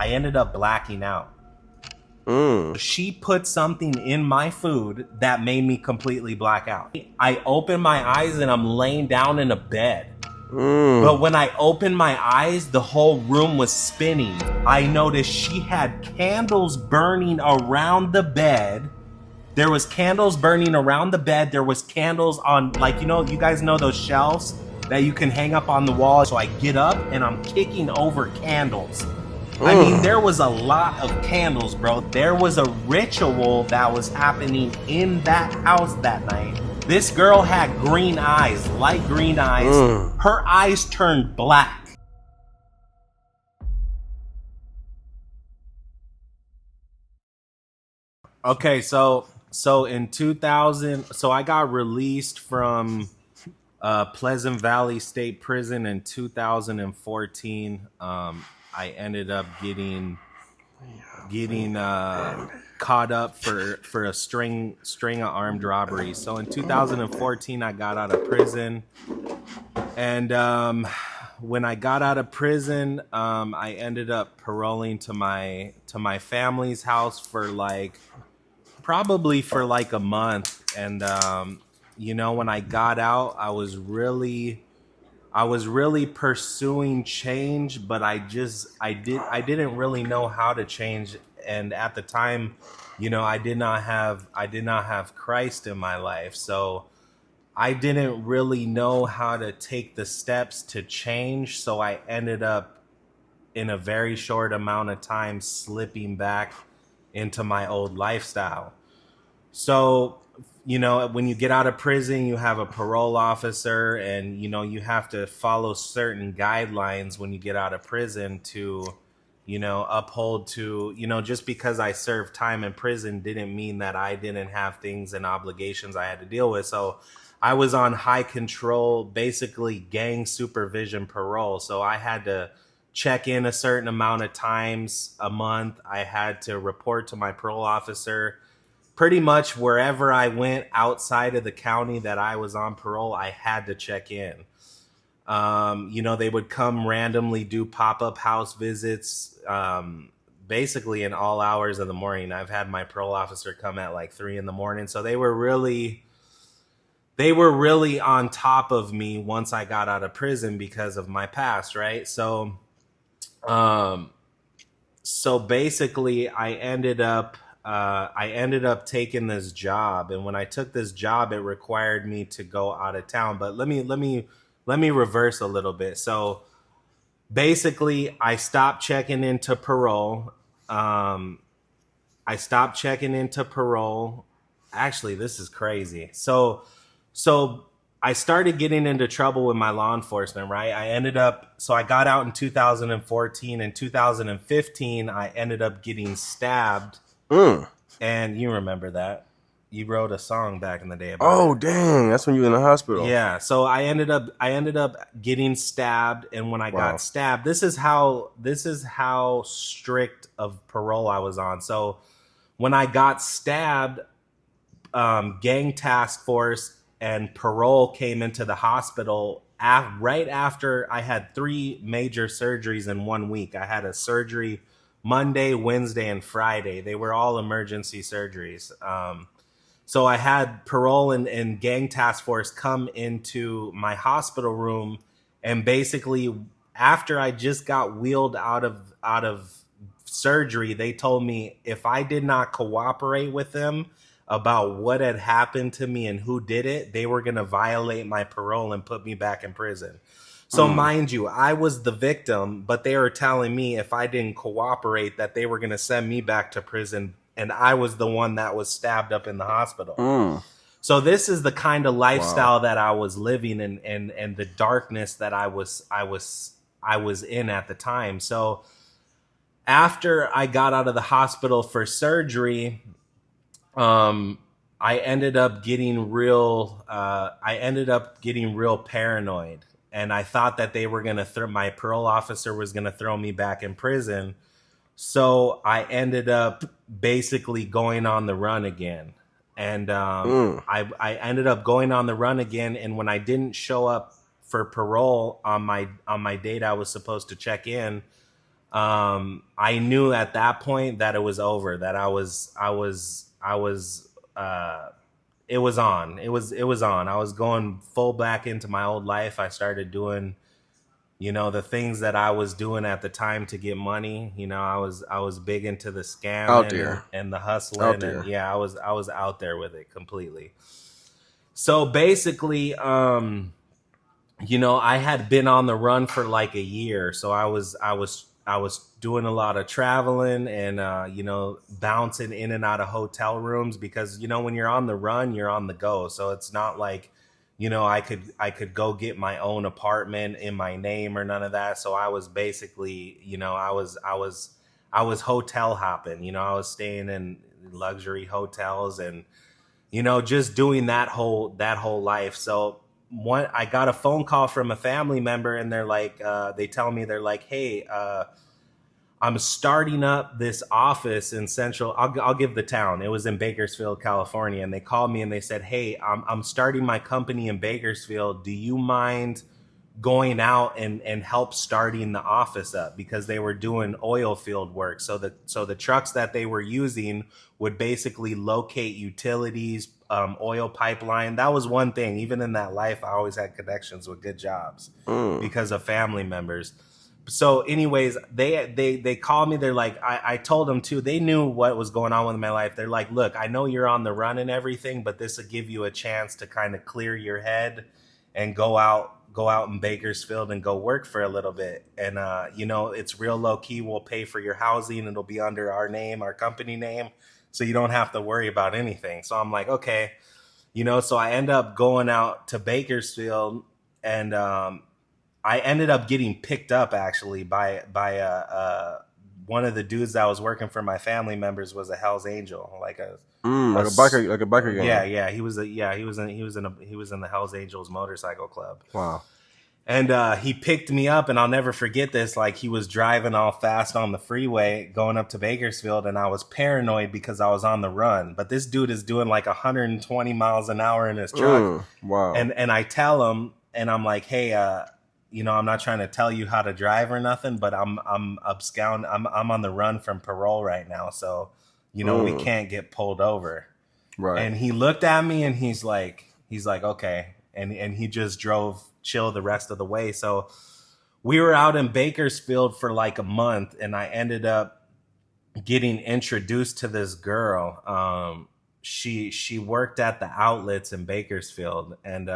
I ended up blacking out. She put something in my food that made me completely black out. I open my eyes and I'm laying down in a bed. But when I opened my eyes, the whole room was spinning. I noticed she had candles burning around the bed. There was candles burning around the bed. There was candles on, like, you guys know those shelves that you can hang up on the wall. So I get up and I'm kicking over candles. I mean, there was a lot of candles, bro. There was a ritual that was happening in that house that night. This girl had green eyes, light green eyes. Her eyes turned black. Okay, so in 2000, so I got released from Pleasant Valley State Prison in 2014. I ended up getting caught up for a string of armed robberies. So in 2014, I got out of prison, and when I got out of prison, I ended up paroling to my family's house for probably for like a month. And when I got out, I was really pursuing change, but I didn't really know how to change. And at the time, I did not have Christ in my life. So I didn't really know how to take the steps to change. So I ended up in a very short amount of time slipping back into my old lifestyle. So, when you get out of prison, you have a parole officer, and, you have to follow certain guidelines when you get out of prison to, uphold to, just because I served time in prison didn't mean that I didn't have things and obligations I had to deal with. So I was on high control, basically gang supervision parole. So I had to check in a certain amount of times a month. I had to report to my parole officer. Pretty much wherever I went outside of the county that I was on parole, I had to check in. They would come randomly do pop-up house visits, basically in all hours of the morning. I've had my parole officer come at like 3 a.m. So they were really on top of me once I got out of prison because of my past, right? So basically I ended up taking this job, and when I took this job, it required me to go out of town. But let me reverse a little bit. So basically, I stopped checking into parole. Actually, this is crazy. So I started getting into trouble with my law enforcement, right? I got out in 2014. In 2015, I ended up getting stabbed. And you remember that. You wrote a song back in the day about it. Dang, that's when you were in the hospital. Yeah, so I ended up getting stabbed, and when I got stabbed, this is how strict of parole I was on. So when I got stabbed, gang task force and parole came into the hospital right after I had 3 major surgeries in 1 week. I had a surgery Monday, Wednesday, and Friday. They were all emergency surgeries. So I had parole and gang task force come into my hospital room, and basically after I just got wheeled out of surgery, they told me if I did not cooperate with them about what had happened to me and who did it, they were going to violate my parole and put me back in prison. So mind you, I was the victim, but they were telling me if I didn't cooperate that they were going to send me back to prison, and I was the one that was stabbed up in the hospital. So this is the kind of lifestyle that I was living in, and the darkness that I was in at the time. So after I got out of the hospital for surgery, I ended up getting real paranoid. And I thought that they were going to my parole officer was going to throw me back in prison. So I ended up basically going on the run again. And I ended up going on the run again. And when I didn't show up for parole on my date I was supposed to check in, I knew at that point that it was over, that it was on. It was on. I was going full back into my old life. I started doing, the things that I was doing at the time to get money. I was big into the scamming and the hustling, and yeah, I was out there with it completely. So basically, I had been on the run for like a year. So I was doing a lot of traveling and bouncing in and out of hotel rooms, because when you're on the run, you're on the go. So it's not like I could go get my own apartment in my name or none of that. So I was basically I was hotel hopping. I was staying in luxury hotels and just doing that whole life. So I got a phone call from a family member, and they're like, they tell me, they're like, hey, I'm starting up this office in Central. I'll give the town. It was in Bakersfield, California, and they called me and they said, hey, I'm starting my company in Bakersfield. Do you mind going out and help starting the office up? Because they were doing oil field work. So the trucks that they were using would basically locate utilities, oil pipeline. That was one thing. Even in that life, I always had connections with good jobs because of family members. So anyways, they called me. They're like, I told them too, they knew what was going on with my life. They're like, look, I know you're on the run and everything, but this will give you a chance to kind of clear your head and go out in Bakersfield and go work for a little bit. And, it's real low key. We'll pay for your housing. It'll be under our name, our company name. So you don't have to worry about anything. So I'm like, okay, so I end up going out to Bakersfield, and, I ended up getting picked up actually by one of the dudes that was working for my family members was a Hell's Angel, like a biker gang. Yeah. He was in the Hell's Angels motorcycle club. Wow. And he picked me up, and I'll never forget this. Like, he was driving all fast on the freeway going up to Bakersfield, and I was paranoid because I was on the run. But this dude is doing like 120 miles an hour in his truck. Wow. And I tell him, and I'm like, hey, I'm not trying to tell you how to drive or nothing, but I'm abscond. I'm on the run from parole right now, so we can't get pulled over. Right. And he looked at me and he's like, okay, and he just drove chill the rest of the way. So we were out in Bakersfield for like a month, and I ended up getting introduced to this girl. She worked at the outlets in Bakersfield, and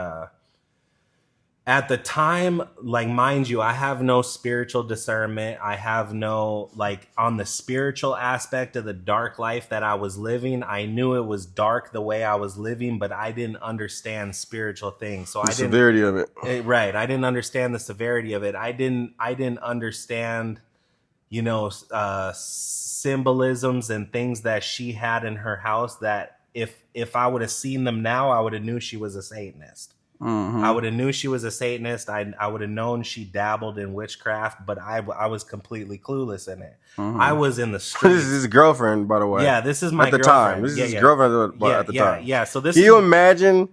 at the time, like, mind you, I have no spiritual discernment. I have no, like, on the spiritual aspect of the dark life that I was living. I knew it was dark the way I was living, but I didn't understand spiritual things. So the severity of it. Right. I didn't understand the severity of it. I didn't understand, symbolisms and things that she had in her house that if I would have seen them now, I would have knew she was a Satanist. Mm-hmm. I would have knew she was a Satanist. I would have known she dabbled in witchcraft, but I was completely clueless in it. Mm-hmm. I was in the streets. This is his girlfriend, by the way. Yeah, this is my girlfriend. Time. This is his girlfriend at the time. Yeah. So this. Can you imagine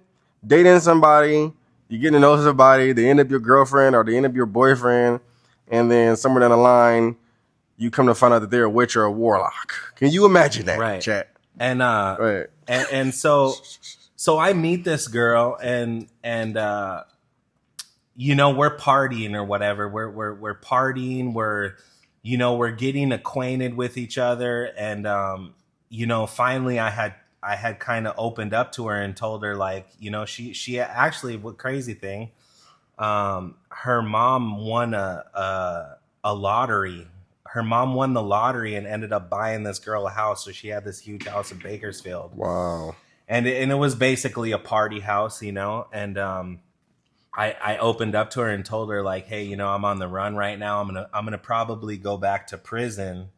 dating somebody, you get to know somebody, they end up your girlfriend or they end up your boyfriend, and then somewhere down the line, you come to find out that they're a witch or a warlock. Can you imagine that? Right. Chat. And right. and so. So I meet this girl, and we're partying or whatever. We're partying. We're getting acquainted with each other, and finally I had kind of opened up to her and told her, like, she actually, what crazy thing, her mom won a lottery. Her mom won the lottery and ended up buying this girl a house. So she had this huge house in Bakersfield. Wow. And it was basically a party house, and I opened up to her and told her, like, hey, I'm on the run right now. I'm gonna probably go back to prison.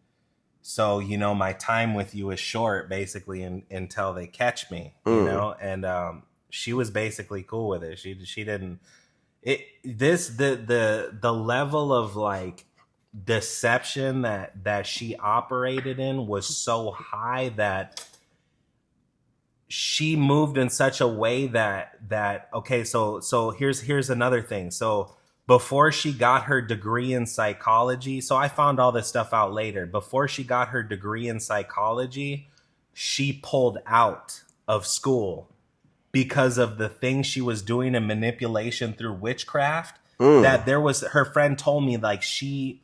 So, my time with you is short, basically, until they catch me, And she was basically cool with it. She didn't. The level of, like, deception that she operated in was so high that she moved in such a way that okay, so here's another thing. So before she got her degree in psychology. So I found all this stuff out later. Before she got her degree in psychology, she pulled out of school because of the things she was doing in manipulation through witchcraft. That there was, her friend told me, like, she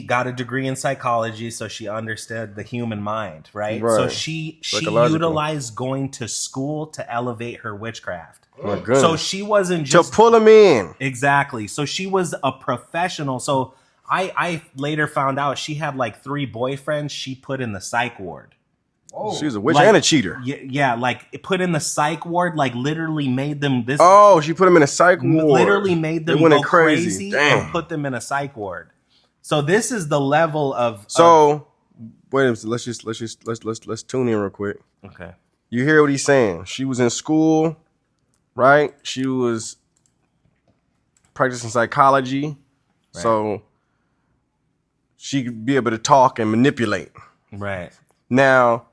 got a degree in psychology, so she understood the human mind, right? So she utilized going to school to elevate her witchcraft. My goodness. So she wasn't just to pull them in. Exactly. So she was a professional. So I later found out she had like 3 boyfriends she put in the psych ward. Oh. She was a witch and a cheater. Yeah, like put in the psych ward, like literally made them this. Oh, she put them in a psych ward. Literally made them go crazy and put them in a psych ward. So this is the level of. So wait a minute. Let's tune in real quick. Okay. You hear what he's saying? She was in school. Right? She was practicing psychology. Right. So she could be able to talk and manipulate. Right. Now,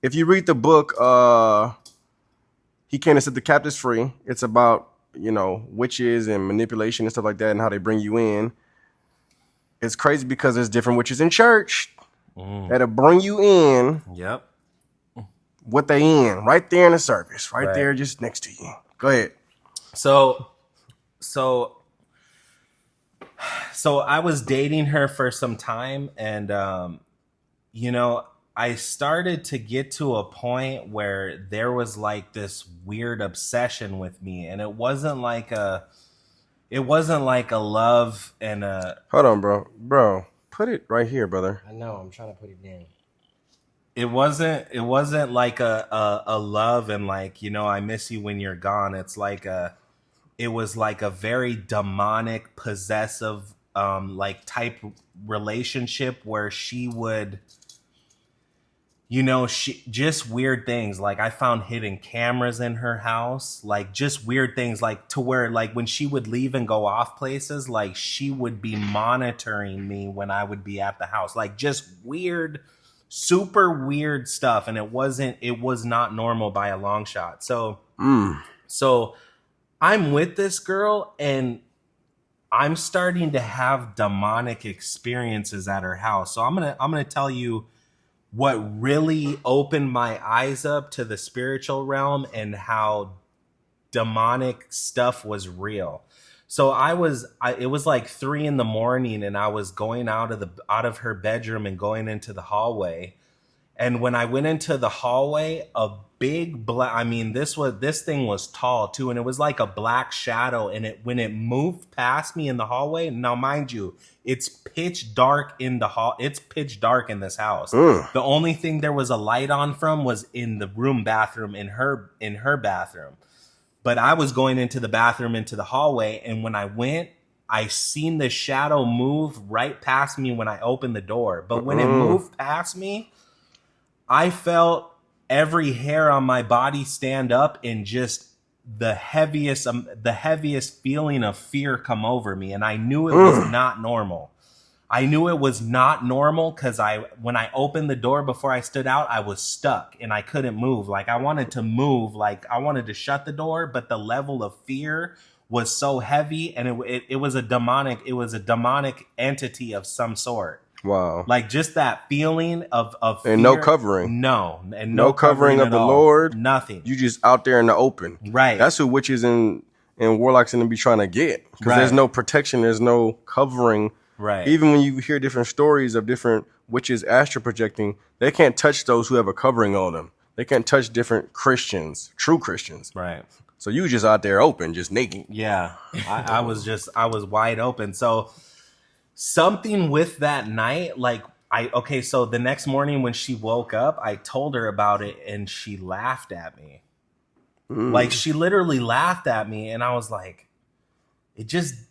if you read the book, He Came to Set the Captives Free, it's about, witches and manipulation and stuff like that and how they bring you in. It's crazy because there's different witches in church that'll bring you in. Yep. What they in, right there in the service, right there just next to you. Go ahead. So I was dating her for some time, and I started to get to a point where there was like this weird obsession with me, and it wasn't like a love and a. Hold on, bro. Put it right here, brother. I know. I'm trying to put it down. It wasn't like a love and like, I miss you when you're gone. It was like a very demonic, possessive, like type relationship where she would, she just weird things. Like I found hidden cameras in her house, like just weird things, like to where like when she would leave and go off places, like she would be monitoring me when I would be at the house, like just weird, super weird stuff. And it was not normal by a long shot. So I'm with this girl and I'm starting to have demonic experiences at her house. So I'm going to tell you what really opened my eyes up to the spiritual realm and how demonic stuff was real. So it was like 3 a.m. and I was going out of her bedroom and going into the hallway. And when I went into the hallway, a big black, this thing was tall too. And it was like a black shadow. And when it moved past me in the hallway, now mind you, it's pitch dark in the hall. It's pitch dark in this house. The only thing there was a light on from was in the bathroom in her bathroom. But I was going into the bathroom, into the hallway. And when I went, I seen the shadow move right past me when I opened the door. But when it moved past me, I felt every hair on my body stand up and just the heaviest feeling of fear come over me. And I knew it was not normal. I knew it was not normal because when I opened the door before I stood out, I was stuck and I couldn't move. Like I wanted to move, like I wanted to shut the door, but the level of fear was so heavy, and it was a demonic entity of some sort. Wow. Like just that feeling of fear. And no covering. No. And no covering of the Lord. Nothing. You just out there in the open. Right. That's who witches and warlocks going to be trying to get. Because there's no protection. There's no covering. Right. Even when you hear different stories of different witches astral projecting, they can't touch those who have a covering on them. They can't touch different Christians, true Christians. Right. So you just out there open, just naked. Yeah. I was wide open. So something with that night, so the next morning when she woke up, I told her about it and she laughed at me. Like she literally laughed at me and I was like,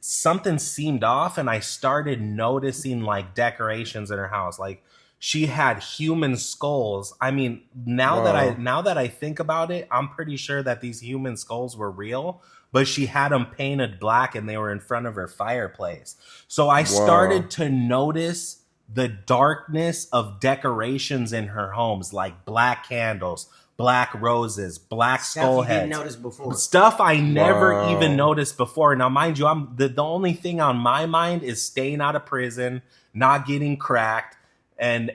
something seemed off, and I started noticing like decorations in her house. Like she had human skulls. I mean, now that I think about it, I'm pretty sure that these human skulls were real, but she had them painted black and they were in front of her fireplace. So I started to notice the darkness of decorations in her homes, like black candles, black roses, black Stuff skull you didn't heads, notice before. stuff I never Wow. even noticed before. Now, mind you, I'm the only thing on my mind is staying out of prison, not getting cracked, and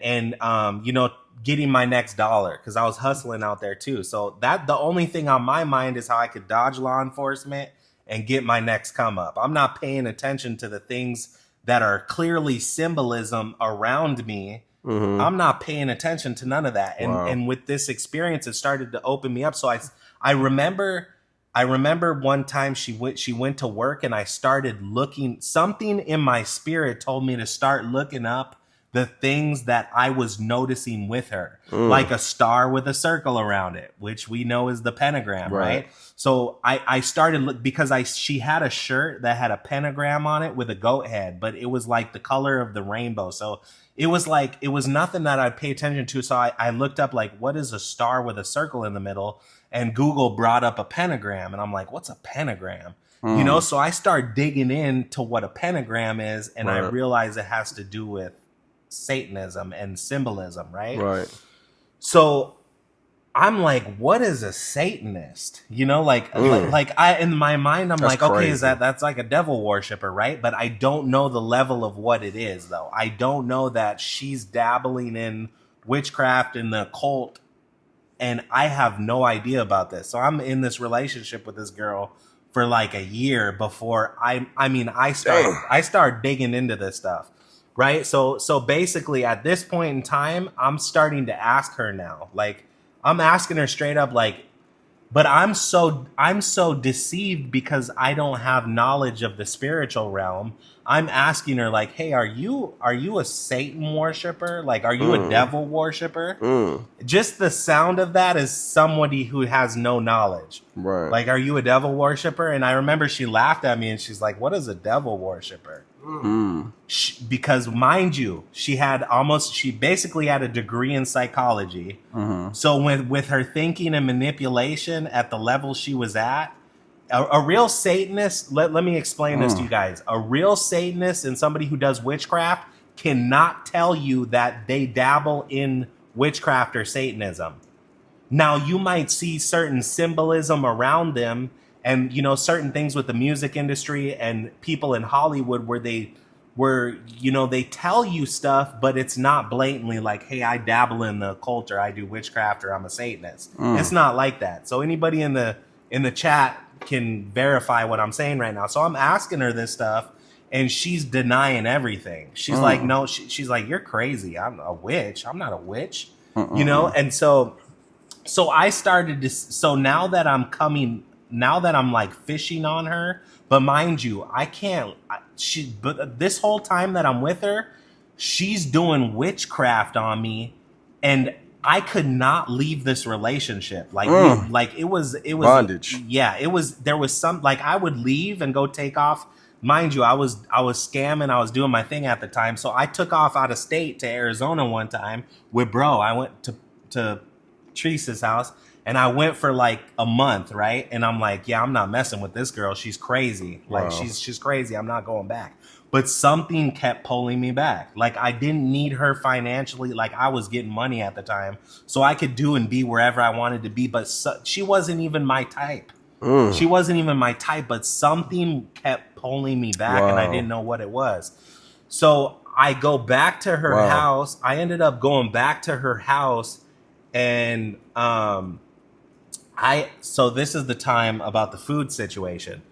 you know, getting my next dollar, because I was hustling out there too. So that the only thing on my mind is how I could dodge law enforcement and get my next come up. I'm not paying attention to the things that are clearly symbolism around me. Mm-hmm. I'm not paying attention to none of that. And Wow. and with this experience, it started to open me up. So I remember one time she went to work, and I started looking, something in my spirit told me to start looking up the things that I was noticing with her, like a star with a circle around it, which we know is the pentagram, right? So I started because she had a shirt that had a pentagram on it with a goat head, but it was like the color of the rainbow. So it was nothing that I'd pay attention to. So I looked up, like, what is a star with a circle in the middle? And Google brought up a pentagram, and I'm like, what's a pentagram? You know, so I start digging into what a pentagram is, and I realize it has to do with Satanism and symbolism, right? Right. So I'm like, what is a Satanist? You know, like I, in my mind, I'm That's like, okay, crazy. that's like a devil worshiper, right? But I don't know the level of what it is, though. I don't know that she's dabbling in witchcraft and the occult, and I have no idea about this. So I'm in this relationship with this girl for like a year before I start digging into this stuff. Right. So basically at this point in time, I'm starting to ask her now, like, I'm asking her straight up, like, but I'm so deceived because I don't have knowledge of the spiritual realm. I'm asking her, like, hey, are you a Satan worshiper? Like, are you a devil worshiper? Just the sound of that is somebody who has no knowledge. Right. Like, are you a devil worshiper? And I remember she laughed at me and she's like, what is a devil worshiper? Because, mind you, she basically had a degree in psychology. So with her thinking and manipulation at the level she was at, a real Satanist, let me explain this to you guys. A real Satanist and somebody who does witchcraft cannot tell you that they dabble in witchcraft or Satanism. Now, you might see certain symbolism around them, and, you know, certain things with the music industry and people in Hollywood where they tell you stuff, but it's not blatantly like, hey, I dabble in the occult, or I do witchcraft, or I'm a Satanist. It's not like that. So anybody in the chat can verify what I'm saying right now. So I'm asking her this stuff, and she's denying everything. She's like, no, she's like, you're crazy. I'm a witch. I'm not a witch. You know? And so I started to, so now that I'm like fishing on her, but mind you, but this whole time that I'm with her, she's doing witchcraft on me, and I could not leave this relationship. Like, it was bondage. Yeah, there was some, like, I would leave and go take off. Mind you, I was scamming. I was doing my thing at the time. So I took off out of state to Arizona one time with bro. I went to Teresa's house, and I went for like a month, right? And I'm like, yeah, I'm not messing with this girl. She's crazy. Like, she's crazy. I'm not going back. But something kept pulling me back. Like, I didn't need her financially. Like, I was getting money at the time, so I could do and be wherever I wanted to be. But she wasn't even my type. She wasn't even my type, but something kept pulling me back, and I didn't know what it was. So I go back to her house. I ended up going back to her house, and so this is the time about the food situation.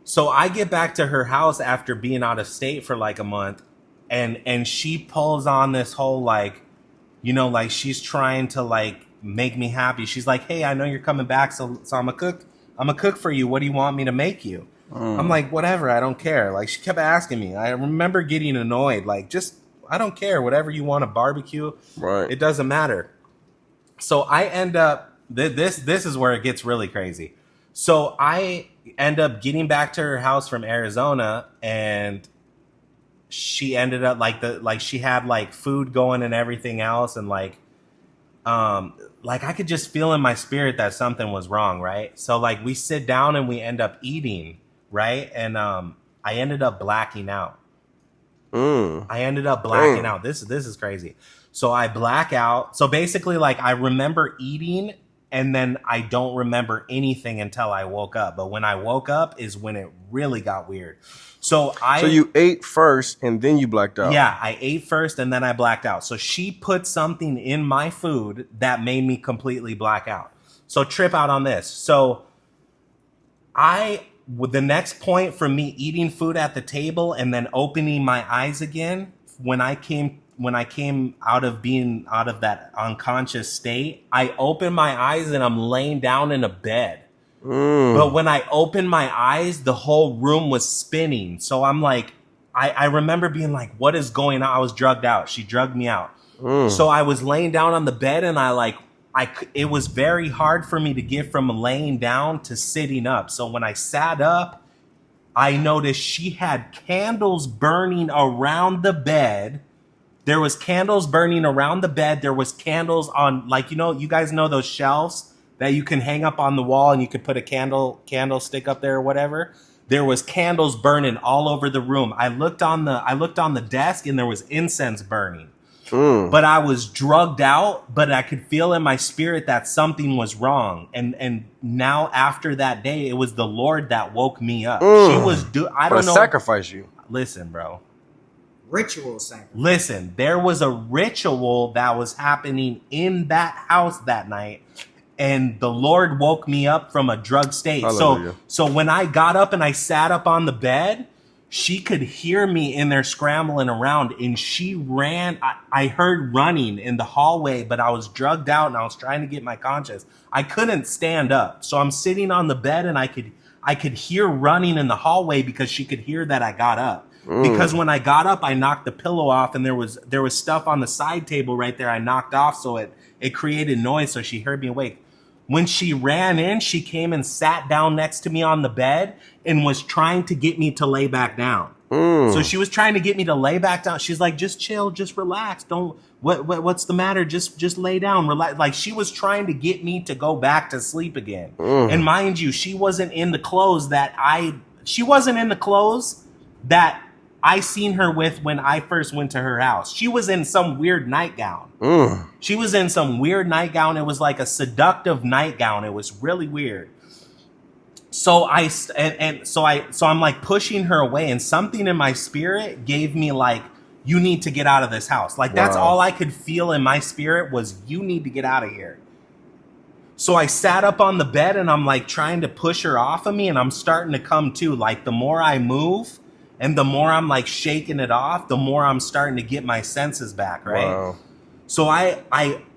So I get back to her house after being out of state for like a month, and she pulls on this whole, like, you know, like, she's trying to like make me happy. She's like, hey, I know you're coming back, so I'm a cook for you. What do you want me to make you? I'm like, whatever, I don't care. Like, she kept asking me. I remember getting annoyed, like, just, I don't care, whatever you want to barbecue. Right. It doesn't matter. So I end up, this is where it gets really crazy. So I end up getting back to her house from Arizona, and she ended up like she had like food going and everything else, and like I could just feel in my spirit that something was wrong, right? So like we sit down and we end up eating, right? And I ended up blacking out. I ended up blacking out. This is crazy. So I black out. So basically, like, I remember eating, and then I don't remember anything until I woke up. But when I woke up is when it really got weird. So you ate first and then you blacked out. Yeah, I ate first and then I blacked out. So she put something in my food that made me completely black out. So trip out on this. So the next point from me eating food at the table and then opening my eyes again, when I came out of that unconscious state, I opened my eyes and I'm laying down in a bed. But when I opened my eyes, the whole room was spinning. So I'm like, I remember being like, what is going on? I was drugged out. She drugged me out. So I was laying down on the bed and it was very hard for me to get from laying down to sitting up. So when I sat up, I noticed she had candles burning around the bed. There was candles burning around the bed. There was candles on, you guys know those shelves that you can hang up on the wall and you could put a candlestick up there or whatever. There was candles burning all over the room. I looked on the desk and there was incense burning. But I was drugged out, but I could feel in my spirit that something was wrong. And now after that day, it was the Lord that woke me up. She was I don't know. Sacrifice you. Listen, bro. Ritual sacrifice. Listen, there was a ritual that was happening in that house that night. And the Lord woke me up from a drug state. So when I got up and I sat up on the bed, she could hear me in there scrambling around, and she ran. I heard running in the hallway, but I was drugged out and I was trying to get my conscience. I couldn't stand up. So I'm sitting on the bed and I could hear running in the hallway because she could hear that I got up. Because when I got up, I knocked the pillow off and there was stuff on the side table right there I knocked off, so it created noise, so she heard me awake. When she ran in, she came and sat down next to me on the bed and was trying to get me to lay back down. So she was trying to get me to lay back down. She's like, just chill, just relax. What's the matter? Just lay down, relax. Like, she was trying to get me to go back to sleep again. And mind you, she wasn't in the clothes that I seen her with when I first went to her house. She was in some weird nightgown. She was in some weird nightgown. It was like a seductive nightgown. It was really weird. So I'm like pushing her away, and something in my spirit gave me like, you need to get out of this house. Like, that's all I could feel in my spirit was, you need to get out of here. So I sat up on the bed and I'm like trying to push her off of me, and I'm starting to come to. Like, the more I move and the more I'm like shaking it off, the more I'm starting to get my senses back, right? Wow. So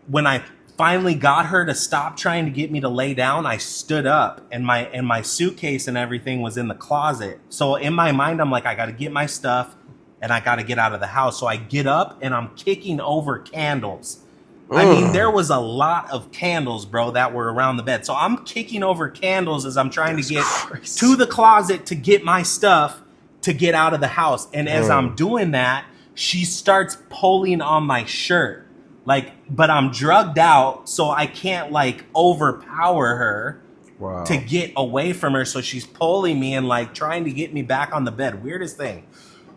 when I finally got her to stop trying to get me to lay down, I stood up, and my suitcase and everything was in the closet. So in my mind, I'm like, I got to get my stuff and I got to get out of the house. So I get up and I'm kicking over candles. I mean, there was a lot of candles, bro, that were around the bed. So I'm kicking over candles as I'm trying to get to the closet to get my stuff to get out of the house. And as I'm doing that, she starts pulling on my shirt. Like, but I'm drugged out, so I can't like overpower her to get away from her. So she's pulling me and like trying to get me back on the bed. Weirdest thing.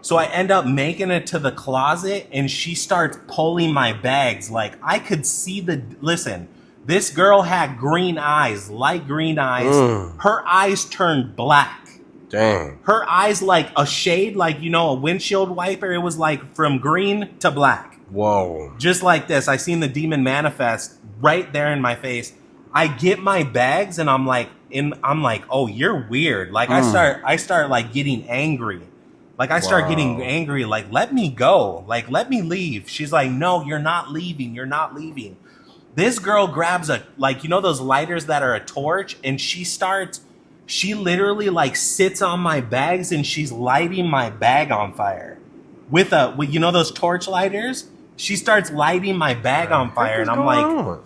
So I end up making it to the closet, and she starts pulling my bags. Like, I could see listen, this girl had green eyes, light green eyes. Her eyes turned black. Dang. Her eyes like a shade, like, a windshield wiper. It was like from green to black. Whoa. Just like this. I seen the demon manifest right there in my face. I get my bags and I'm like, oh, you're weird. Like, I start like getting angry. Like, I start getting angry, like, let me go. Like, let me leave. She's like, no, you're not leaving. You're not leaving. This girl grabs those lighters that are a torch, and she literally like sits on my bags and she's lighting my bag on fire with those torch lighters. She starts lighting my bag on fire, and I'm like,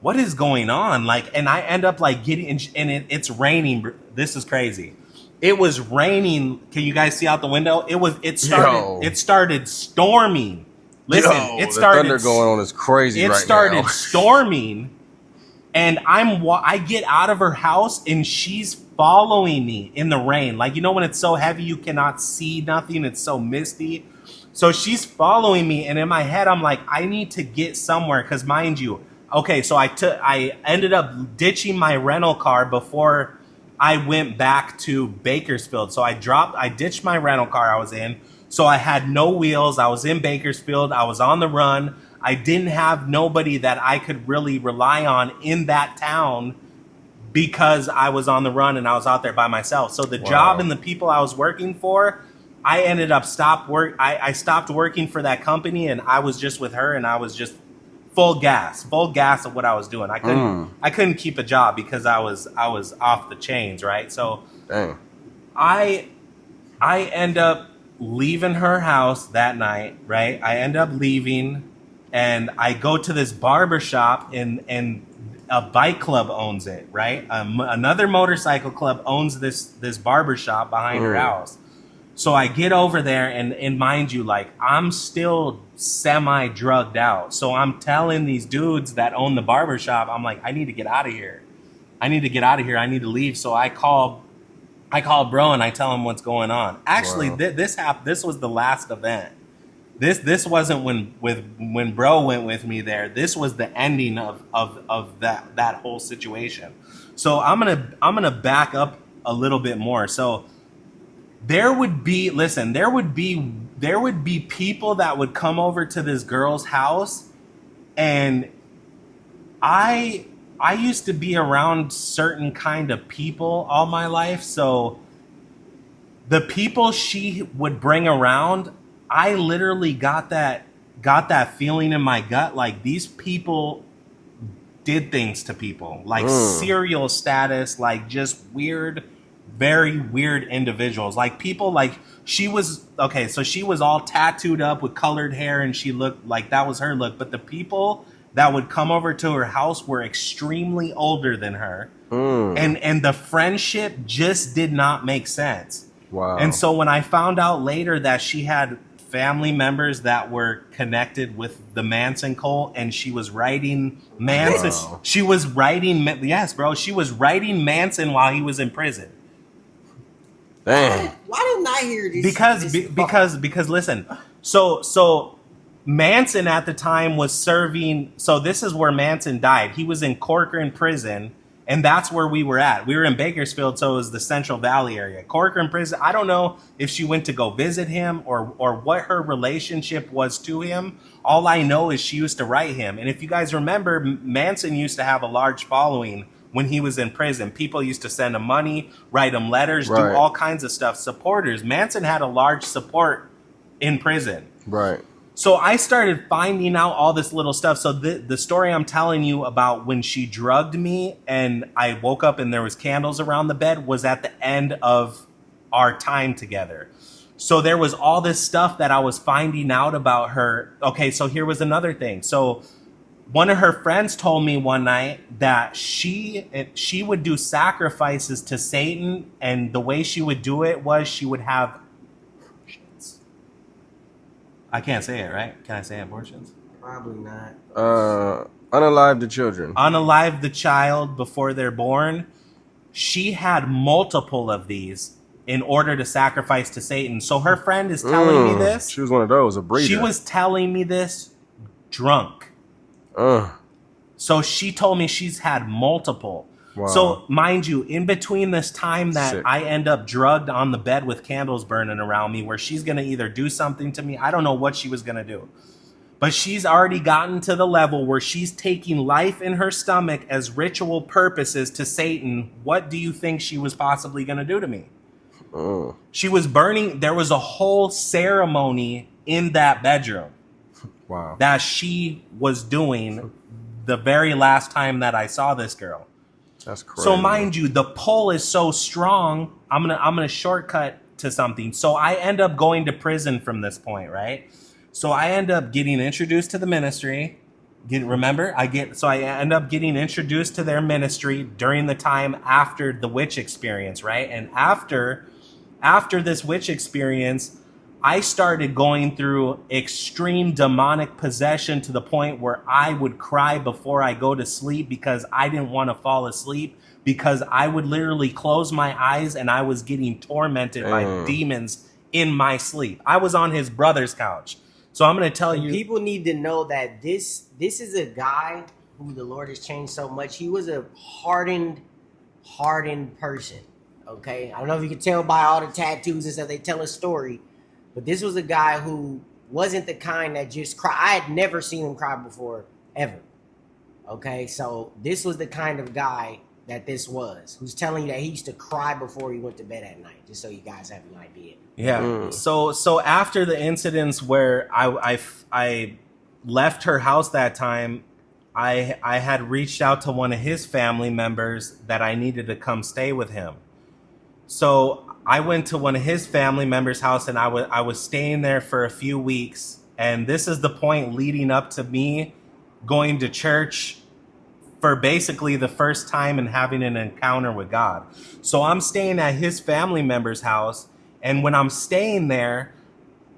what is going on? Like, and I end up like getting, and it's raining. This is crazy. It was raining. Can you guys see out the window? It started storming. Listen, it started. The thunder going on is crazy. It started storming, and I get out of her house, and she's following me in the rain. Like, when it's so heavy you cannot see nothing. It's so misty. So she's following me, and in my head I'm like, I need to get somewhere, because mind you, okay, so I ended up ditching my rental car before I went back to Bakersfield. So I ditched my rental car I was in. So I had no wheels. I was in Bakersfield. I was on the run. I didn't have nobody that I could really rely on in that town because I was on the run and I was out there by myself. So the job and the people I was working for, I ended up I stopped working for that company, and I was just with her, and I was just full gas of what I was doing. I couldn't keep a job because I was off the chains, right? So Dang. I end up leaving her house that night, right? I end up leaving, and I go to this barber shop, and a bike club owns it, right? Another motorcycle club owns this barber shop behind her house. So I get over there, and mind you, like, I'm still semi-drugged out. So I'm telling these dudes that own the barber shop, I'm like, I need to get out of here. I need to leave. So I call bro and I tell him what's going on. Actually, this was the last event. This wasn't when bro went with me there. This was the ending of that whole situation. So I'm gonna back up a little bit more. So there would be people that would come over to this girl's house, and I used to be around certain kind of people all my life. So the people she would bring around, I literally got that feeling in my gut, like these people did things to people, like serial status, like just weird, very weird individuals. Like people, like she was all tattooed up with colored hair, and she looked like that was her look. But the people that would come over to her house were extremely older than her, and the friendship just did not make sense. Wow. And so when I found out later that she had family members that were connected with the Manson cult, and she was writing Manson. Wow. She was writing Manson while he was in prison. Dang. Why didn't I hear this? Because listen, so Manson at the time was serving. So this is where Manson died. He was in Corcoran prison. And that's where we were at. We were in Bakersfield, so it was the Central Valley area. Corcoran prison, I don't know if she went to go visit him or what her relationship was to him. All I know is she used to write him. And if you guys remember, Manson used to have a large following when he was in prison. People used to send him money, write him letters, do all kinds of stuff. Supporters. Manson had a large support in prison. Right. So I started finding out all this little stuff. So the story I'm telling you about when she drugged me and I woke up and there was candles around the bed was at the end of our time together. So there was all this stuff that I was finding out about her. Okay, so here was another thing. So one of her friends told me one night that she would do sacrifices to Satan, and the way she would do it was she would have... I can't say it, right? Can I say abortions? Probably not. Unalive the children. Unalive the child before they're born. She had multiple of these in order to sacrifice to Satan. So her friend is telling me this. She was one of those, a breeder. She was telling me this drunk. So she told me she's had multiple. Wow. So mind you, in between this time that I end up drugged on the bed with candles burning around me, where she's going to either do something to me, I don't know what she was going to do. But she's already gotten to the level where she's taking life in her stomach as ritual purposes to Satan. What do you think she was possibly going to do to me? She was burning. There was a whole ceremony in that bedroom. Wow. That she was doing the very last time that I saw this girl. That's crazy. So mind you, the pull is so strong. I'm gonna shortcut to something. So I end up going to prison from this point, right? So I end up getting introduced to the ministry. I end up getting introduced to their ministry during the time after the witch experience, right? And after this witch experience, I started going through extreme demonic possession to the point where I would cry before I go to sleep because I didn't want to fall asleep, because I would literally close my eyes and I was getting tormented by demons in my sleep. I was on his brother's couch. So I'm going to tell you. People need to know that this is a guy who the Lord has changed so much. He was a hardened person. Okay, I don't know if you can tell by all the tattoos and stuff. They tell a story, but this was a guy who wasn't the kind that just cry. I had never seen him cry before, ever. Okay, so this was the kind of guy that this was, who's telling you that he used to cry before he went to bed at night, just so you guys have an idea. Yeah. So after the incidents where I left her house that time, I had reached out to one of his family members that I needed to come stay with him. So I went to one of his family members' house, and I was staying there for a few weeks. And this is the point leading up to me going to church for basically the first time and having an encounter with God. So I'm staying at his family member's house, and when I'm staying there,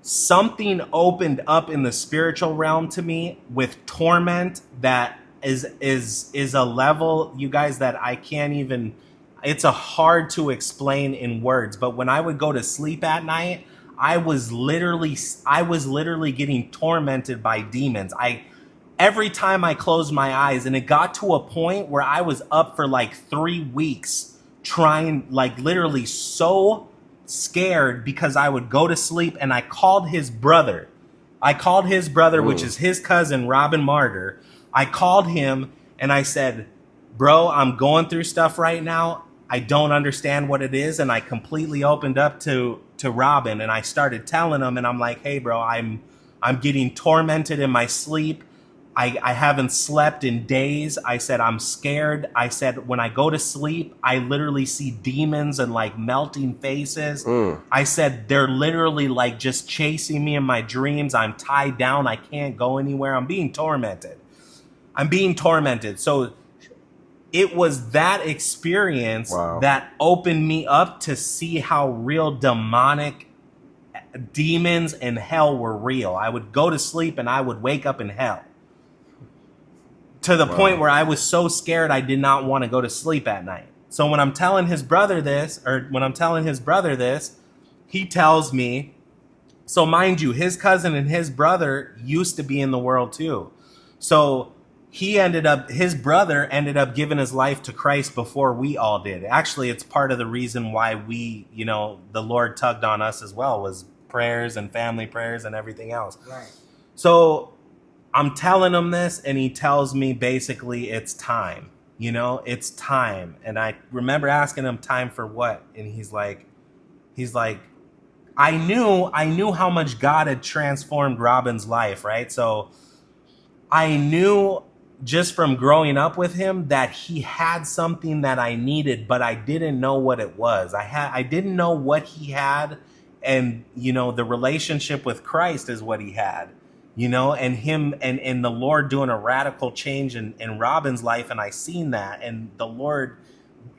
something opened up in the spiritual realm to me with torment that is a level, you guys, that I can't even, it's a hard to explain in words. But when I would go to sleep at night, I was literally getting tormented by demons. Every time I closed my eyes, and it got to a point where I was up for like 3 weeks trying, like literally so scared, because I would go to sleep and I called his brother. Which is his cousin, Robin Martyr. I called him and I said, bro, I'm going through stuff right now. I don't understand what it is. And I completely opened up to Robin, and I started telling him, and I'm like, hey bro, I'm getting tormented in my sleep. I haven't slept in days. I said, I'm scared. I said, when I go to sleep, I literally see demons and like melting faces. I said, they're literally like just chasing me in my dreams. I'm tied down. I can't go anywhere. I'm being tormented. So it was that experience that opened me up to see how real demonic demons and hell were real. I would go to sleep and I would wake up in hell. To the point where I was so scared I did not want to go to sleep at night. So when I'm telling his brother this, he tells me, so mind you, his cousin and his brother used to be in the world too. So his brother ended up giving his life to Christ before we all did. Actually, it's part of the reason why we, the Lord tugged on us as well, was prayers and family prayers and everything else. Right. So I'm telling him this, and he tells me basically it's time. It's time. And I remember asking him, time for what? And he's like, I knew how much God had transformed Robin's life, right? So I knew just from growing up with him that he had something that I needed, but I didn't know what it was. I didn't know what he had, and the relationship with Christ is what he had. And him and the Lord doing a radical change in Robin's life. And I seen that, and the Lord,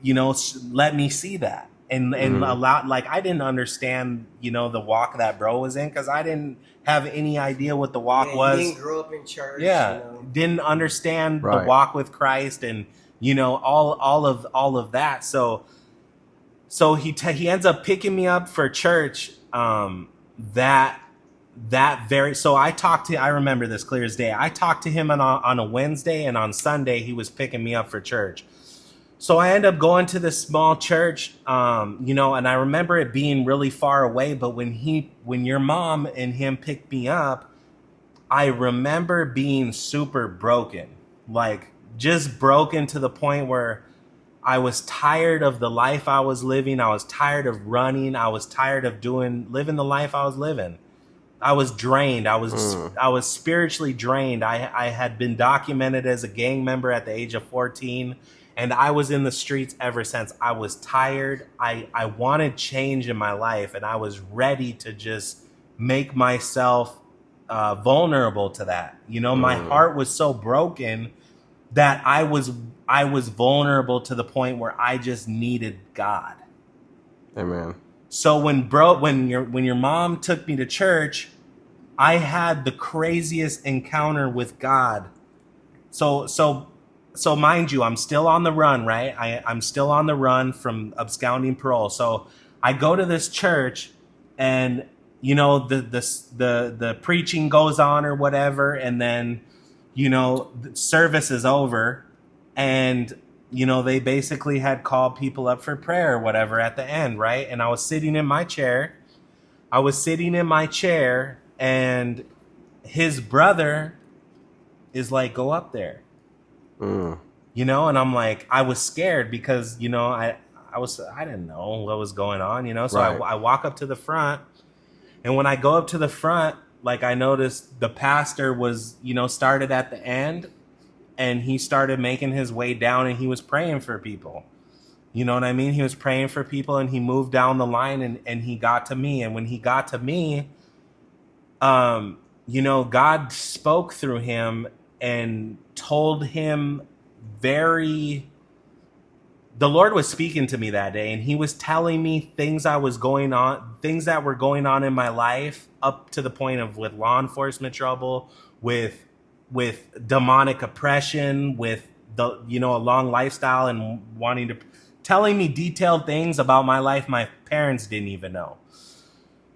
let me see that and allow, like, I didn't understand, the walk that bro was in, because I didn't have any idea what the walk was. He didn't grow up in church. Yeah. Didn't understand the walk with Christ, and, all of that. So he ends up picking me up for church, so I remember this clear as day. I talked to him on a Wednesday, and on Sunday he was picking me up for church. So I end up going to this small church, and I remember it being really far away. But when your mom and him picked me up, I remember being super broken, like just broken to the point where I was tired of the life I was living. I was tired of running. I was tired of living the life I was living. I was drained. I was spiritually drained. I had been documented as a gang member at the age of 14, and I was in the streets ever since. I was tired. I wanted change in my life, and I was ready to just make myself vulnerable to that. My heart was so broken that I was vulnerable to the point where I just needed God. Amen. So when your mom took me to church, I had the craziest encounter with God. So mind you, I'm still on the run, right? I'm still on the run from absconding parole. So I go to this church, and the preaching goes on or whatever, and then service is over, and they basically had called people up for prayer or whatever at the end, right? And I was sitting in my chair. And his brother is like, go up there. And I'm like, I was scared because, I didn't know what was going on, so right. I walk up to the front, and when I go up to the front, like, I noticed the pastor was, started at the end, and he started making his way down, and he was praying for people. You know what I mean? He was praying for people, and he moved down the line, and he got to me. And when he got to me, God spoke through him and told him the Lord was speaking to me that day, and he was telling me things that were going on in my life, up to the point of with law enforcement trouble, with demonic oppression, with a long lifestyle, and telling me detailed things about my life my parents didn't even know.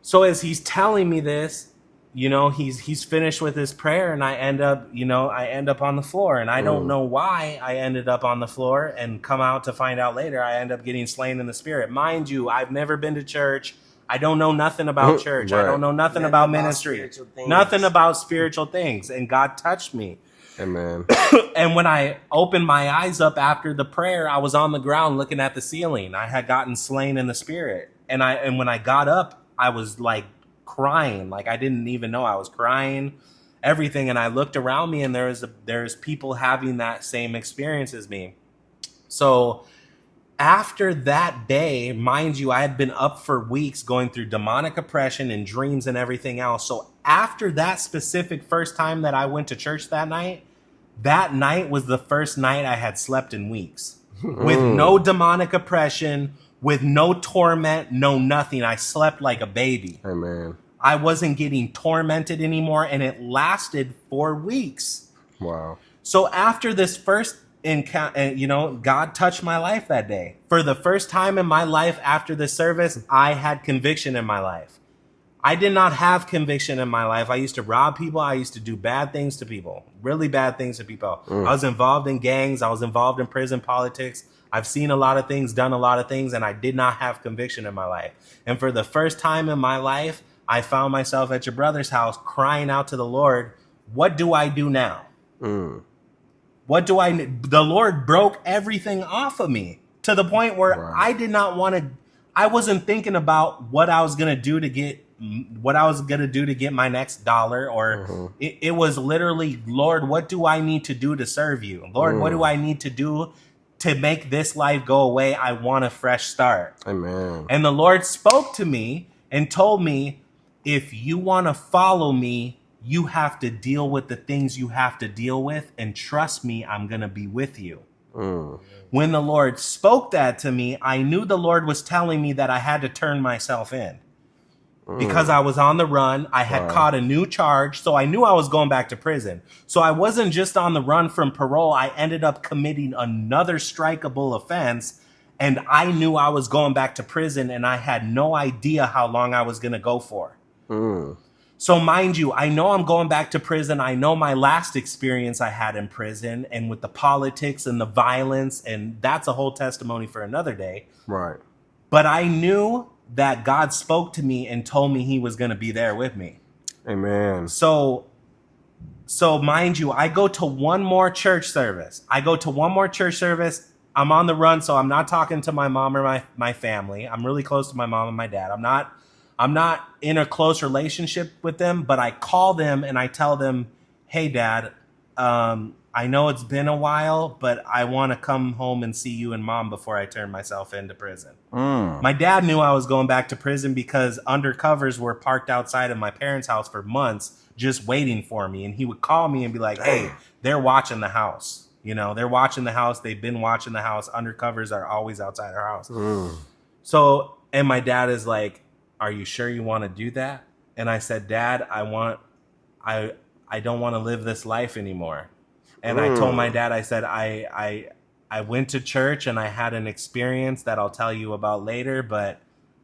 So as he's telling me this, he's finished with his prayer, and I end up on the floor, and I don't know why I ended up on the floor, and come out to find out later, I end up getting slain in the spirit. Mind you, I've never been to church. I don't know nothing about church. Right. I don't know nothing about ministry, nothing about spiritual things. And God touched me. Amen. And when I opened my eyes up after the prayer, I was on the ground looking at the ceiling. I had gotten slain in the spirit. And when I got up, I was like crying. Like, I didn't even know I was crying, everything. And I looked around me, and there's people having that same experience as me. So after that day, mind you, I had been up for weeks going through demonic oppression and dreams and everything else. So after that specific first time that I went to church that night was the first night I had slept in weeks. With no demonic oppression, with no torment, no nothing. I slept like a baby. Amen. I wasn't getting tormented anymore, and it lasted 4 weeks. Wow. So after this first encounter, God touched my life that day. For the first time in my life after the service, I had conviction in my life. I did not have conviction in my life. I used to rob people. I used to do bad things to people, really bad things to people. I was involved in gangs. I was involved in prison politics. I've seen a lot of things, done a lot of things, and I did not have conviction in my life. And for the first time in my life, I found myself at your brother's house crying out to the Lord, what do I do now? What do I... The Lord broke everything off of me to the point where I did not want to... I wasn't thinking about what I was going to do to get my next dollar, or it was literally, Lord, what do I need to do to serve you? Lord, what do I need to do to make this life go away? I want a fresh start. Amen. And the Lord spoke to me and told me, if you want to follow me, you have to deal with the things you have to deal with, and trust me, I'm going to be with you. When the Lord spoke that to me, I knew the Lord was telling me that I had to turn myself in. Because I was on the run. I had caught a new charge, so I knew I was going back to prison. So I wasn't just on the run from parole. I ended up committing another strikeable offense, and I knew I was going back to prison, and I had no idea how long I was going to go for. So mind you, I know I'm going back to prison. I know my last experience I had in prison, and with the politics and the violence, and that's a whole testimony for another day. Right. But I knew that God spoke to me and told me he was going to be there with me. Amen. So mind you, I go to one more church service. I'm on the run, so I'm not talking to my mom or my family. I'm really close to my mom and my dad. I'm not in a close relationship with them, but I call them and I tell them, hey, Dad, I know it's been a while, but I want to come home and see you and Mom before I turn myself into prison. My dad knew I was going back to prison because undercovers were parked outside of my parents' house for months just waiting for me. And he would call me and be like, hey, they're watching the house. They're watching the house. They've been watching the house. Undercovers are always outside our house. So, and my dad is like, are you sure you want to do that? And I said, Dad, I don't want to live this life anymore. And I told my dad, I said, I went to church and I had an experience that I'll tell you about later, but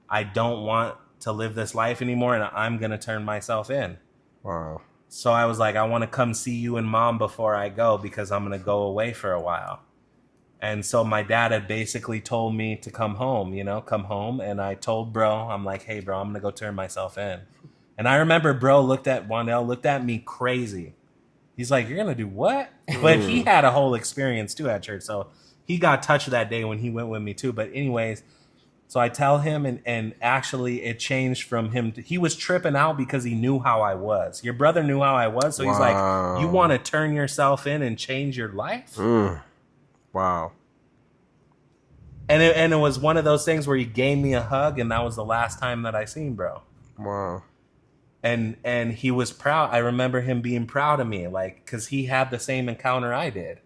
I don't want to live this life anymore, and I'm going to turn myself in. Wow. So I was like, I want to come see you and mom before I go because I'm going to go away for a while. And so my dad had basically told me to come home, come home. And I told bro, I'm like, hey, bro, I'm going to go turn myself in. And I remember Wandell looked at me crazy. He's like, you're going to do what? But he had a whole experience too at church. So he got touched that day when he went with me too. But anyways, so I tell him, and actually it changed from him. He was tripping out because he knew how I was. Your brother knew how I was. So he's like, you want to turn yourself in and change your life? Wow. And it was one of those things where he gave me a hug, and that was the last time that I seen bro. Wow. And he was proud. I remember him being proud of me, like, because he had the same encounter I did.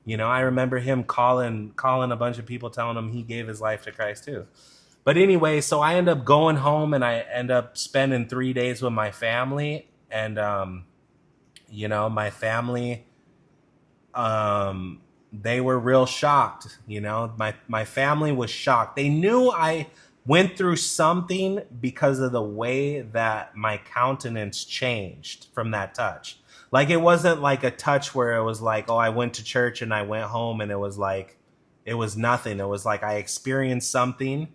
I remember him calling a bunch of people, telling them he gave his life to Christ too. But anyway, so I end up going home, and I end up spending 3 days with my family. And, my family, they were real shocked. My family was shocked. They knew I went through something because of the way that my countenance changed from that touch. Like, it wasn't like a touch where it was like, oh, I went to church and I went home and it was like, it was nothing. It was like I experienced something.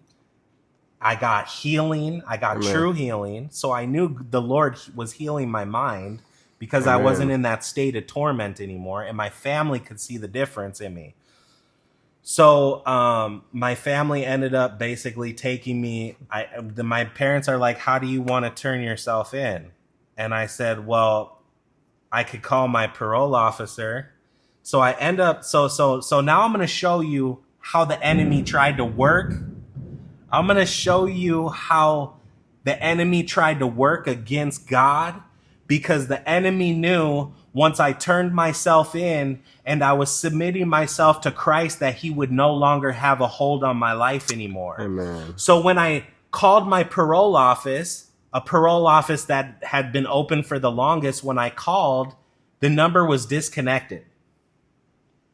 I got healing. I got true healing. So I knew the Lord was healing my mind because I wasn't in that state of torment anymore. And my family could see the difference in me. So my family ended up basically taking me. My parents are like, how do you want to turn yourself in? And I said, well, I could call my parole officer. So I end up, so now I'm going to show you how the enemy tried to work. I'm going to show you how the enemy tried to work against God, because the enemy knew once I turned myself in and I was submitting myself to Christ that he would no longer have a hold on my life anymore. Amen. So when I called my parole office, a parole office that had been open for the longest, when I called, the number was disconnected.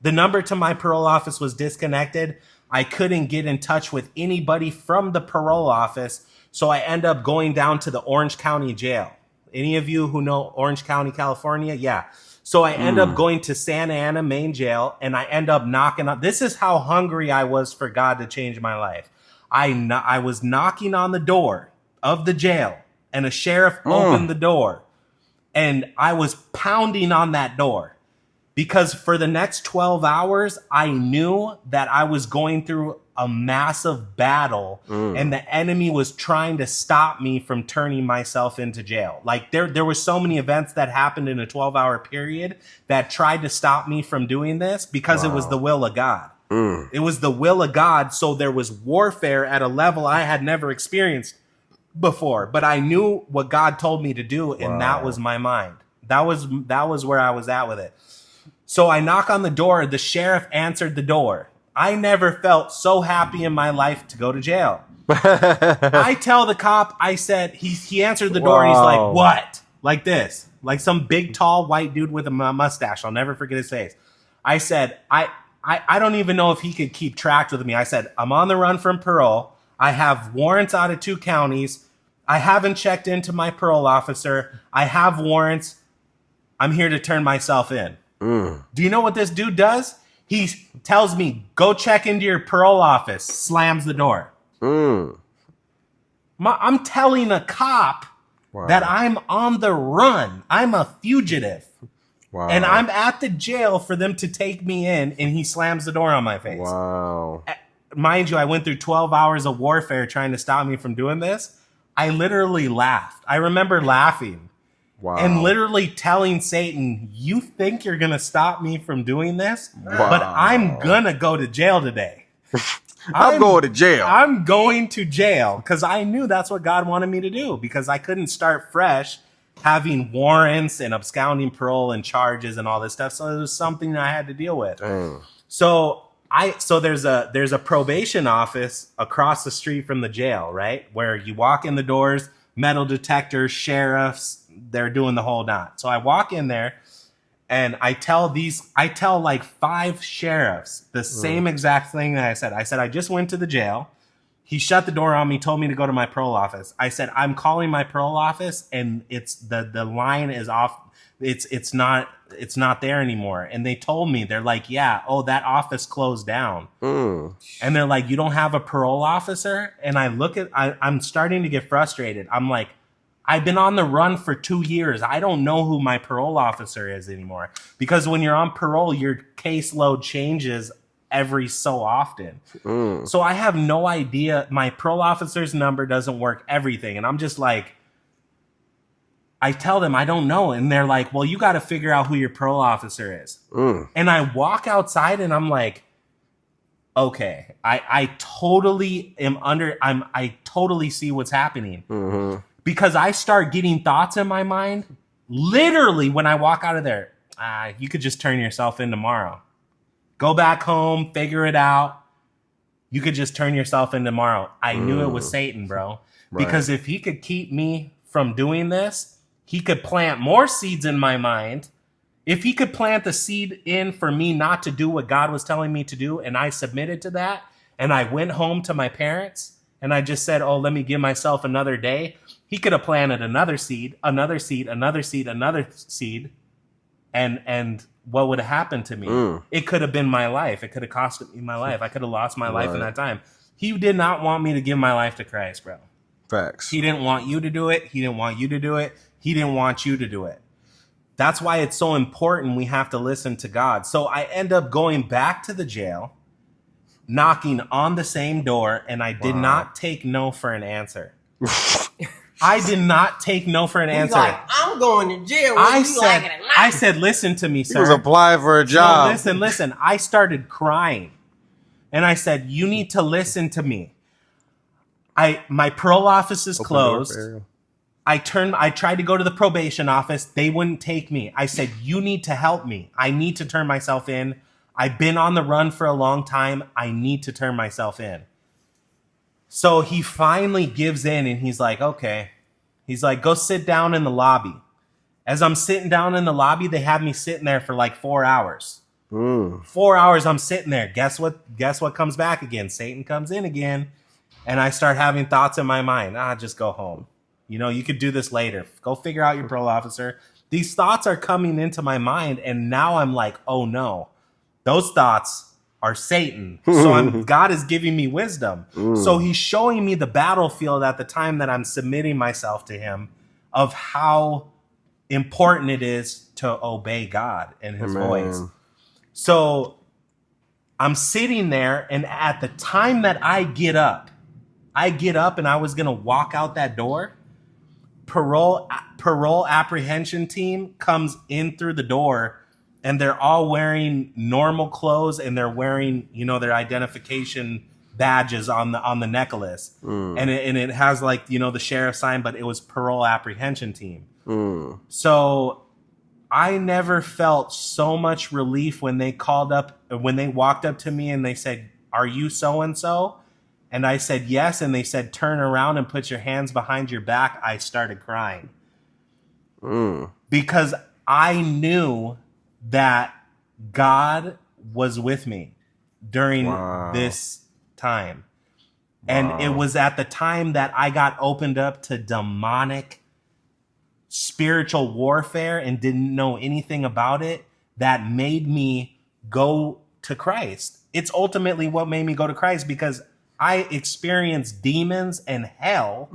The number to my parole office was disconnected. I couldn't get in touch with anybody from the parole office. So I end up going down to the Orange County jail. Any of you who know Orange County, California? Yeah. So I end up going to Santa Ana main jail, and I end up knocking on. This is how hungry I was for God to change my life. I was knocking on the door of the jail, and a sheriff opened the door, and I was pounding on that door because for the next 12 hours, I knew that I was going through a massive battle, and the enemy was trying to stop me from turning myself into jail. Like there were so many events that happened in a 12-hour period that tried to stop me from doing this because it was the will of God. It was the will of God. So there was warfare at a level I had never experienced before, but I knew what God told me to do, and that was my mind. That was where I was at with it. So I knock on the door. The sheriff answered the door. I never felt so happy in my life to go to jail. I tell the cop, I said, he answered the door, and he's like, what? Like this, like some big, tall, white dude with a mustache. I'll never forget his face. I said, I don't even know if he could keep track with me. I said, I'm on the run from parole. I have warrants out of 2 counties. I haven't checked into my parole officer. I have warrants. I'm here to turn myself in. Do you know what this dude does? He tells me, go check into your parole office, slams the door. I'm telling a cop that I'm on the run. I'm a fugitive. And I'm at the jail for them to take me in, and he slams the door on my face. Wow. Mind you, I went through 12 hours of warfare trying to stop me from doing this. I literally laughed. I remember laughing. And literally telling Satan, you think you're going to stop me from doing this? But I'm going to go to jail today. I'm going to jail. I'm going to jail because I knew that's what God wanted me to do, because I couldn't start fresh having warrants and absconding parole and charges and all this stuff. So it was something I had to deal with. Dang. So there's a probation office across the street from the jail, right? Where you walk in the doors, metal detectors, sheriffs, they're doing the whole knot. So I walk in there and I tell like 5 sheriffs the same exact thing that I said. I said, I just went to the jail. He shut the door on me, told me to go to my parole office. I said, I'm calling my parole office, and it's the line is off. it's not there anymore. And they told me, they're like, yeah, oh, that office closed down. And they're like, you don't have a parole officer? And I'm starting to get frustrated. I'm like, I've been on the run for 2 years. I don't know who my parole officer is anymore. Because when you're on parole, your caseload changes every so often. So I have no idea. My parole officer's number doesn't work, everything. And I'm just like, I tell them I don't know. And they're like, well, you got to figure out who your parole officer is. And I walk outside and I'm like, okay, I totally I totally see what's happening. Because I start getting thoughts in my mind. Literally, when I walk out of there, you could just turn yourself in tomorrow. Go back home, figure it out. You could just turn yourself in tomorrow. I knew it was Satan, bro. Right. Because if he could keep me from doing this, he could plant more seeds in my mind. If he could plant the seed in for me not to do what God was telling me to do, and I submitted to that, and I went home to my parents, and I just said, oh, let me give myself another day, he could have planted another seed, another seed, another seed, another seed, and what would have happened to me? It could have been my life. It could have cost me my life. I could have lost my life in that time. He did not want me to give my life to Christ, bro. Facts. He didn't want you to do it. He didn't want you to do it. He didn't want you to do it. That's why it's so important we have to listen to God. So I end up going back to the jail, knocking on the same door, and I did not take no for an answer. I did not take no for an answer. Like, I'm going to jail. I said, listen to me, sir. He was applying for a job. No, listen. I started crying. And I said, you need to listen to me. My parole office is closed. I tried to go to the probation office. They wouldn't take me. I said, you need to help me. I need to turn myself in. I've been on the run for a long time. I need to turn myself in. So he finally gives in and he's like, okay. He's like, go sit down in the lobby. As I'm sitting down in the lobby, they have me sitting there for like 4 hours. 4 hours I'm sitting there. Guess what comes back again? Satan comes in again. And I start having thoughts in my mind. Just go home. You know, you could do this later. Go figure out your parole officer. These thoughts are coming into my mind. And now I'm like, oh no, those thoughts are Satan. So God is giving me wisdom. So he's showing me the battlefield at the time that I'm submitting myself to him of how important it is to obey God and his voice. So I'm sitting there, and at the time that I get up and I was going to walk out that door, parole apprehension team comes in through the door. And they're all wearing normal clothes, and they're wearing, their identification badges on the necklace. And it has like, the sheriff sign, but it was parole apprehension team. So I never felt so much relief when they walked up to me and they said, are you so-and-so? And I said, yes. And they said, turn around and put your hands behind your back. I started crying because I knew that God was with me during this time. And it was at the time that I got opened up to demonic spiritual warfare and didn't know anything about it that made me go to Christ. It's ultimately what made me go to Christ, because I experienced demons and hell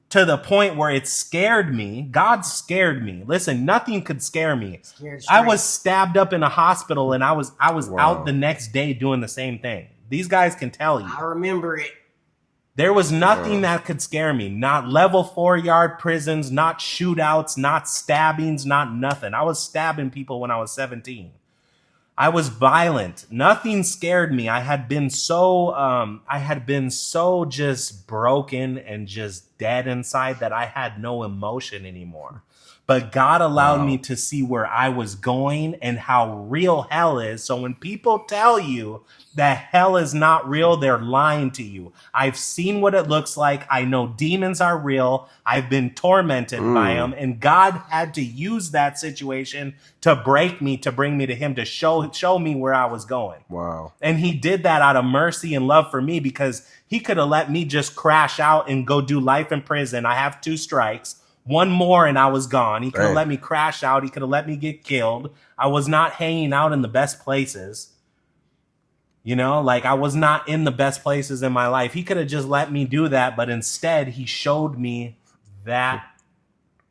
to the point where it scared me. God scared me. Listen, nothing could scare me. I was stabbed up in a hospital, and I was out the next day doing the same thing. These guys can tell you. I remember it. There was nothing that could scare me. Not level 4-yard prisons, not shootouts, not stabbings, not nothing. I was stabbing people when I was 17. I was violent. Nothing scared me. I had been so just broken and just dead inside that I had no emotion anymore. But God allowed me to see where I was going and how real hell is. So when people tell you that hell is not real, they're lying to you. I've seen what it looks like. I know demons are real. I've been tormented by them. And God had to use that situation to break me, to bring me to him, to show me where I was going. Wow. And he did that out of mercy and love for me, because he could have let me just crash out and go do life in prison. I have 2 strikes. one more and I was gone. He could have Dang. let me crash out. He could have let me get killed. I was not hanging out in the best places. You know, like I was not in the best places in my life. He could have just let me do that, but instead he showed me that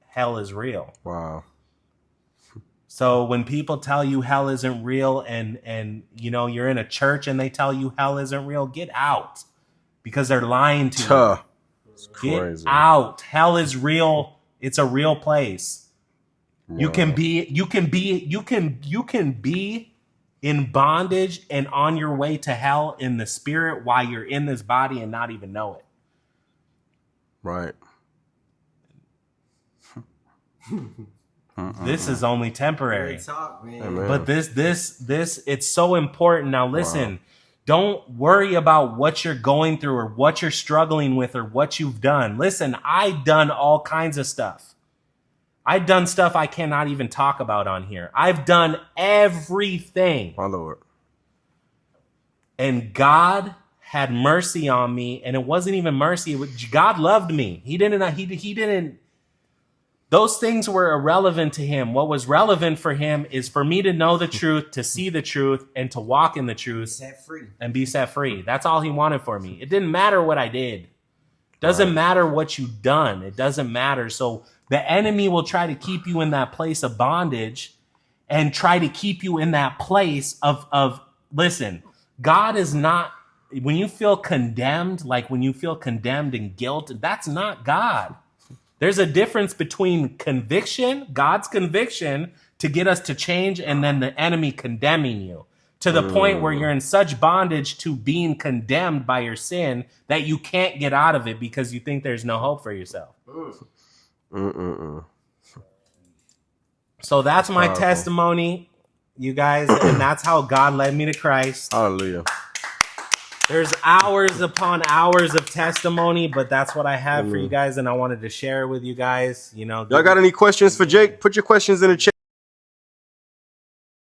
hell is real. Wow. So when people tell you hell isn't real and you know you're in a church and they tell you hell isn't real, get out. Because they're lying to you. It's Get crazy. out. Hell is real. It's a real place. Wow. You can be in bondage and on your way to hell in the spirit while you're in this body and not even know it. Right. This is only temporary. Good talk, man. Amen. But this it's so important. Now listen, don't worry about what you're going through or what you're struggling with or what you've done. Listen, I've done all kinds of stuff. I've done stuff I cannot even talk about on here. I've done everything. My Lord. And God had mercy on me, and it wasn't even mercy. God loved me. He didn't. Those things were irrelevant to him. What was relevant for him is for me to know the truth, to see the truth, and to walk in the truth. Set free. And be set free. That's all he wanted for me. It didn't matter what I did. Doesn't matter what you've done. It doesn't matter. So the enemy will try to keep you in that place of bondage and try to keep you in that place of listen, God is not, when you feel condemned, like when you feel condemned and guilt, that's not God. There's a difference between conviction, God's conviction to get us to change, and then the enemy condemning you to the point where you're in such bondage to being condemned by your sin that you can't get out of it because you think there's no hope for yourself. So that's my testimony, you guys, and that's how God led me to Christ. Hallelujah. There's hours upon hours of testimony, but that's what I have for you guys, and I wanted to share it with you guys. You know, Y'all got any questions for Jake? Put your questions in the chat.